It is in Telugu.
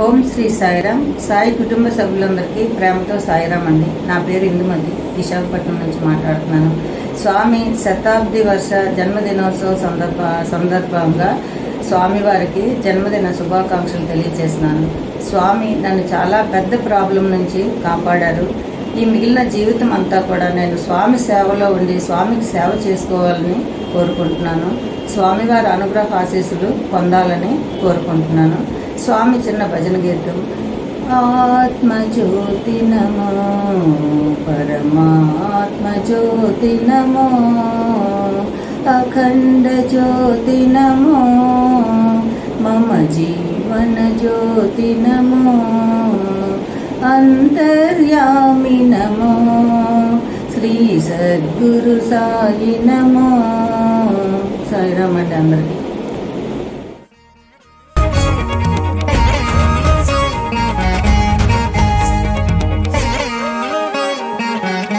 ఓం శ్రీ సాయిరామ్. సాయి కుటుంబ సభ్యులందరికీ ప్రేమతో సాయిరామ్ అండి. నా పేరు ఇందుమతి, విశాఖపట్నం నుంచి మాట్లాడుతున్నాను. స్వామి శతాబ్ది వర్ష జన్మదినోత్సవ సందర్భంగా స్వామివారికి జన్మదిన శుభాకాంక్షలు తెలియజేస్తున్నాను. స్వామి నన్ను చాలా పెద్ద ప్రాబ్లం నుంచి కాపాడారు. ఈ మిగిలిన జీవితం అంతా కూడా నేను స్వామి సేవలో ఉండి స్వామికి సేవ చేసుకోవాలని కోరుకుంటున్నాను. స్వామివారి అనుగ్రహ ఆశీస్సులు పొందాలని కోరుకుంటున్నాను. స్వామి చిన్న భజన గీతం. ఆత్మజ్యోతి నమో పరమాత్మ జ్యోతి నమో అఖండ జ్యోతి నమో మమ జీవన జ్యోతి నమో అంతర్యామి నమో శ్రీ సద్గురు సాయి నమో. సాయిరామ్ అండి అందరికీ.